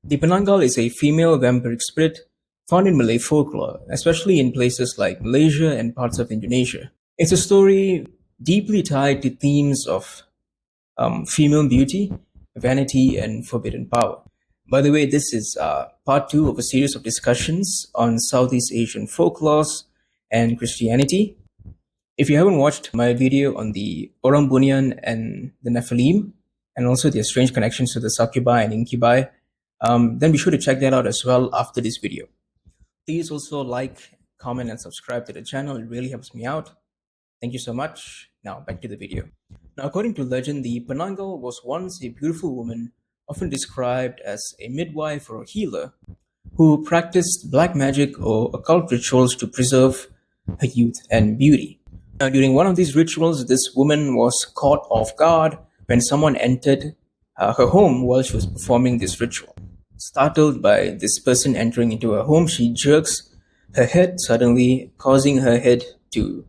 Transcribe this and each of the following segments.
The Penanggal is a female vampiric spirit found in Malay folklore, especially in places like Malaysia and parts of Indonesia. It's a story deeply tied to themes of female beauty, vanity, and forbidden power. By the way, this is part two of a series of discussions on Southeast Asian folklores and Christianity. If you haven't watched my video on the Orang Bunyan and the Nephilim, and also their strange connections to the succubi and incubi, then be sure to check that out as well after this video. Please also like, comment, and subscribe to the channel. It really helps me out. Thank you so much. Now back to the video. Now, according to legend, the Penanggal was once a beautiful woman, often described as a midwife or a healer, who practiced black magic or occult rituals to preserve her youth and beauty. Now, during one of these rituals, this woman was caught off guard when someone entered her home while she was performing this ritual. Startled by this person entering into her home, she jerks her head suddenly, causing her head to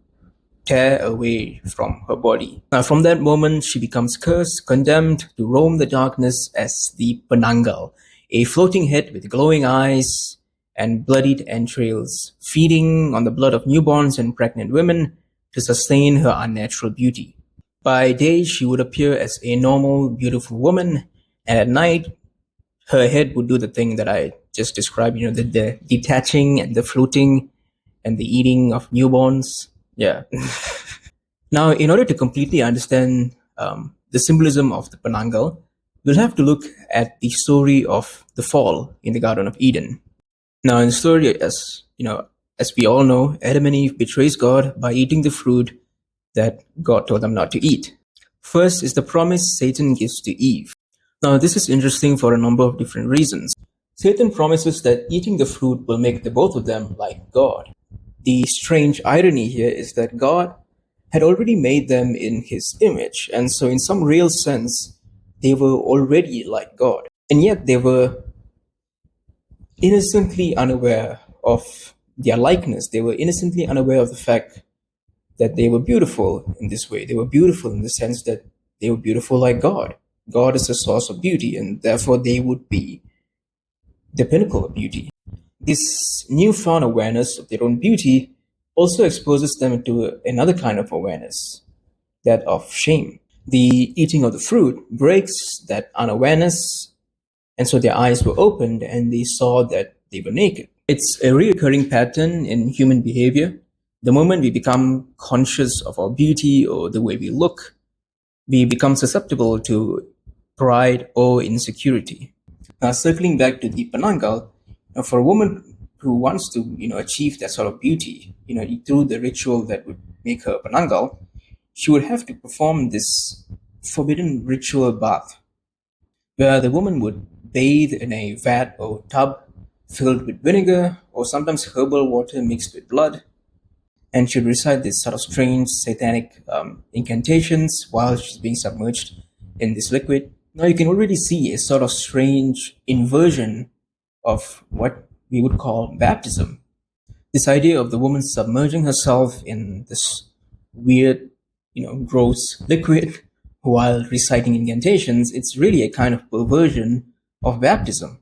tear away from her body. Now, from that moment, she becomes cursed, condemned to roam the darkness as the Penanggal, a floating head with glowing eyes and bloodied entrails, feeding on the blood of newborns and pregnant women to sustain her unnatural beauty. By day, she would appear as a normal, beautiful woman, and at night, her head would do the thing that I just described, the detaching and the floating and the eating of newborns. Yeah. Now, in order to completely understand the symbolism of the Penanggal, we'll have to look at the story of the fall in the Garden of Eden. Now, in the story, as we all know, Adam and Eve betrays God by eating the fruit that God told them not to eat. First is the promise Satan gives to Eve. Now, this is interesting for a number of different reasons. Satan promises that eating the fruit will make the both of them like God. The strange irony here is that God had already made them in his image, and so in some real sense, they were already like God. And yet they were innocently unaware of their likeness. They were innocently unaware of the fact that they were beautiful in this way. They were beautiful in the sense that they were beautiful like God. God is the source of beauty, and therefore they would be the pinnacle of beauty. This newfound awareness of their own beauty also exposes them to another kind of awareness, that of shame. The eating of the fruit breaks that unawareness, and so their eyes were opened and they saw that they were naked. It's a recurring pattern in human behavior. The moment we become conscious of our beauty or the way we look, we become susceptible to pride or insecurity. Now, circling back to the Penanggal, for a woman who wants to, achieve that sort of beauty, through the ritual that would make her Penanggal, she would have to perform this forbidden ritual bath, where the woman would bathe in a vat or tub filled with vinegar or sometimes herbal water mixed with blood, and she'd recite this sort of strange satanic incantations while she's being submerged in this liquid. Now you can already see a sort of strange inversion of what we would call baptism. This idea of the woman submerging herself in this weird, gross liquid while reciting incantations, it's really a kind of perversion of baptism.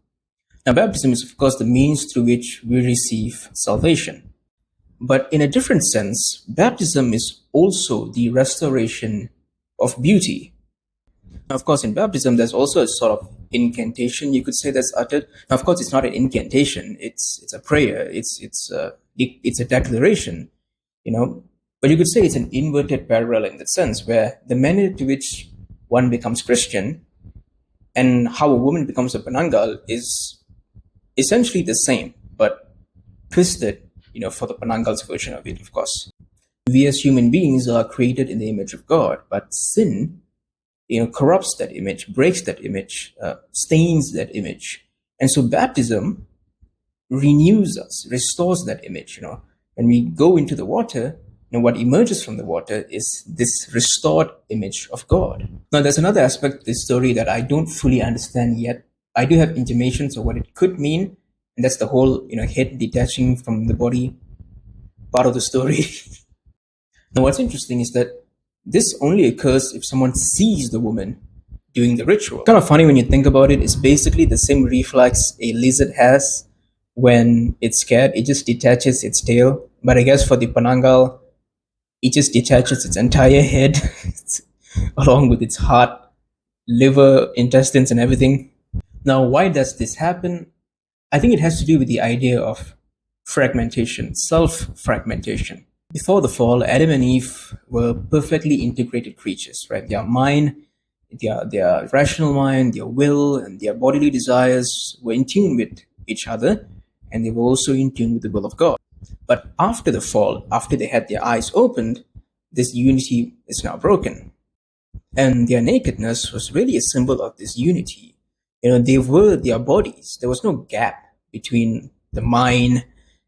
Now, baptism is, of course, the means through which we receive salvation. But in a different sense, baptism is also the restoration of beauty. Now, of course, in baptism, there's also a sort of incantation, you could say, that's uttered. Now, of course, it's not an incantation; it's a prayer. It's a declaration, But you could say it's an inverted parallel in that sense, where the manner to which one becomes Christian and how a woman becomes a Penanggal is essentially the same, but twisted, for the Penanggal's version of it, of course. We as human beings are created in the image of God, but sin, corrupts that image, breaks that image, stains that image. And so baptism renews us, restores that image, When we go into the water, what emerges from the water is this restored image of God. Now, there's another aspect of this story that I don't fully understand yet. I do have intimations of what it could mean, and that's the whole, head detaching from the body part of the story. Now, what's interesting is that this only occurs if someone sees the woman doing the ritual. Kind of funny when you think about it. It's basically the same reflex a lizard has when it's scared. It just detaches its tail. But I guess for the Penanggal, it just detaches its entire head along with its heart, liver, intestines, and everything. Now, why does this happen? I think it has to do with the idea of fragmentation, self fragmentation. Before the fall, Adam and Eve were perfectly integrated creatures, right? Their mind, their rational mind, their will, and their bodily desires were in tune with each other, and they were also in tune with the will of God. But after the fall, after they had their eyes opened, this unity is now broken. And their nakedness was really a symbol of this unity. They were their bodies. There was no gap between the mind,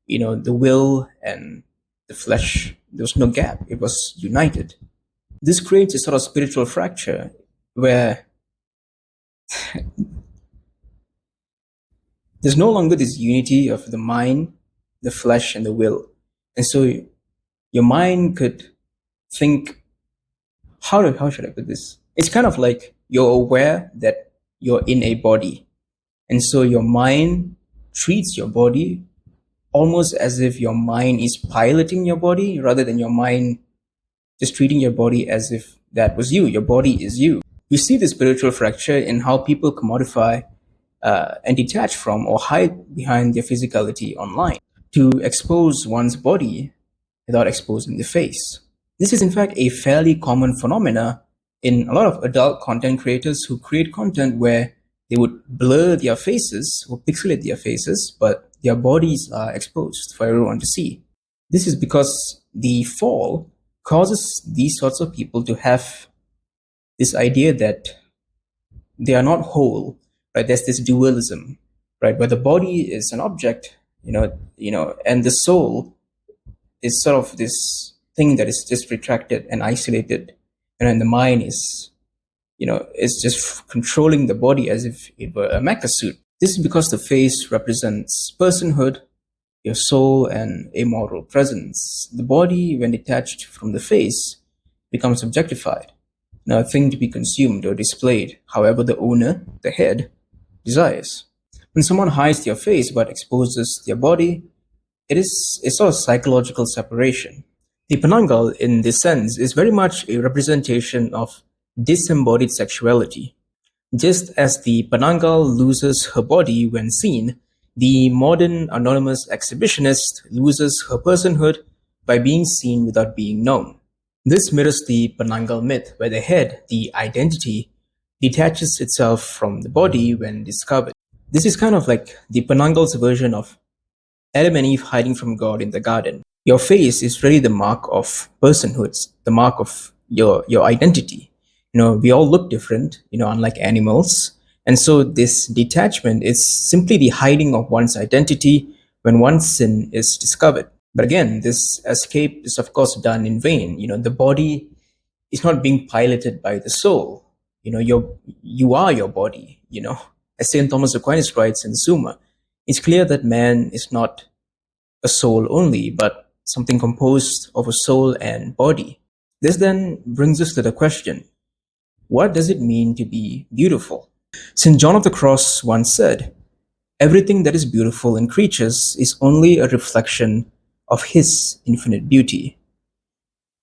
the will, and the flesh. There was no gap. It was united. This creates a sort of spiritual fracture where there's no longer this unity of the mind, the flesh, and the will. And so your mind could think, how should I put this? It's kind of like you're aware that you're in a body. And so your mind treats your body almost as if your mind is piloting your body rather than your mind just treating your body as if that was you. Your body is you. You see the spiritual fracture in how people commodify and detach from or hide behind their physicality online to expose one's body without exposing the face. This is in fact a fairly common phenomena in a lot of adult content creators who create content where they would blur their faces or pixelate their faces, but their bodies are exposed for everyone to see. This is because the fall causes these sorts of people to have this idea that they are not whole, right? There's this dualism, right? Where the body is an object, and the soul is sort of this thing that is just retracted and isolated, and then the mind is just controlling the body as if it were a mecha suit. This is because the face represents personhood, your soul, and immortal presence. The body, when detached from the face, becomes objectified, a thing to be consumed or displayed, however the owner, the head, desires. When someone hides their face but exposes their body, it is a sort of psychological separation. The Penanggal, in this sense, is very much a representation of disembodied sexuality. Just as the Penanggal loses her body when seen, the modern anonymous exhibitionist loses her personhood by being seen without being known. This mirrors the Penanggal myth, where the head, the identity, detaches itself from the body when discovered. This is kind of like the Penanggal's version of Adam and Eve hiding from God in the garden. Your face is really the mark of personhood, the mark of your identity. We all look different, unlike animals. And so this detachment is simply the hiding of one's identity when one's sin is discovered. But again, this escape is of course done in vain. The body is not being piloted by the soul. You are your body, As St. Thomas Aquinas writes in Summa, it's clear that man is not a soul only, but something composed of a soul and body. This then brings us to the question, what does it mean to be beautiful? St. John of the Cross once said, everything that is beautiful in creatures is only a reflection of his infinite beauty.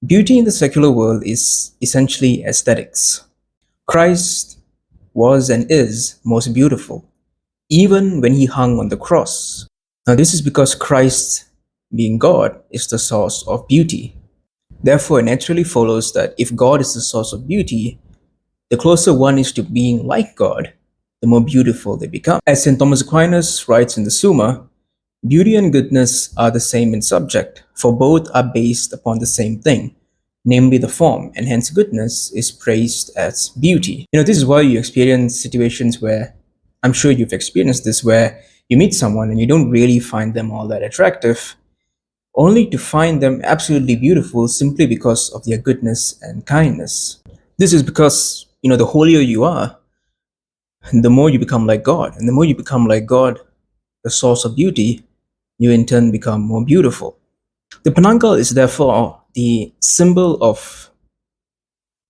Beauty in the secular world is essentially aesthetics. Christ was and is most beautiful, even when he hung on the cross. Now, this is because Christ, being God, is the source of beauty. Therefore, it naturally follows that if God is the source of beauty, the closer one is to being like God, the more beautiful they become. As St. Thomas Aquinas writes in the Summa, beauty and goodness are the same in subject, for both are based upon the same thing, namely the form, and hence goodness is praised as beauty. This is why you experience situations where, I'm sure you've experienced this, where you meet someone and you don't really find them all that attractive, only to find them absolutely beautiful simply because of their goodness and kindness. This is because, the holier you are, the more you become like God. And the more you become like God, the source of beauty, you in turn become more beautiful. The Penanggal is therefore the symbol of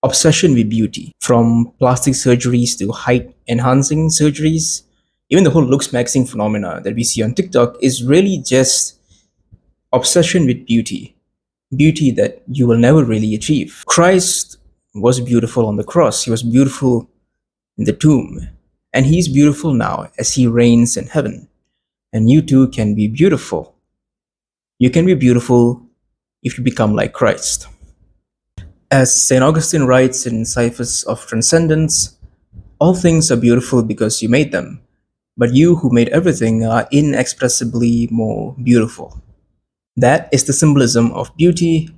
obsession with beauty, from plastic surgeries to height enhancing surgeries. Even the whole looks maxing phenomena that we see on TikTok is really just obsession with beauty, beauty that you will never really achieve. Christ was beautiful on the cross, he was beautiful in the tomb, and he's beautiful now as he reigns in heaven. And you too can be beautiful. You can be beautiful if you become like Christ. As St. Augustine writes in Ciphers of Transcendence, all things are beautiful because you made them, but you who made everything are inexpressibly more beautiful. That is the symbolism of beauty,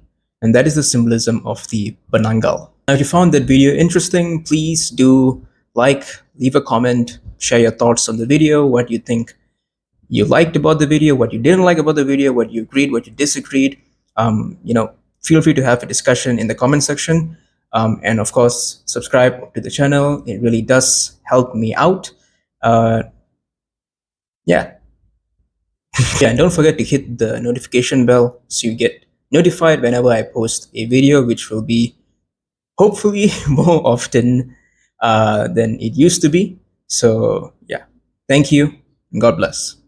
and that is the symbolism of the Penanggal. Now, if you found that video interesting, please do like, leave a comment, share your thoughts on the video, what you think you liked about the video, what you didn't like about the video, what you agreed, what you disagreed. Feel free to have a discussion in the comment section. And of course, subscribe to the channel. It really does help me out. Uh, yeah. Yeah, and don't forget to hit the notification bell so you get notified whenever I post a video, which will be hopefully more often than it used to be. So yeah, thank you and God bless.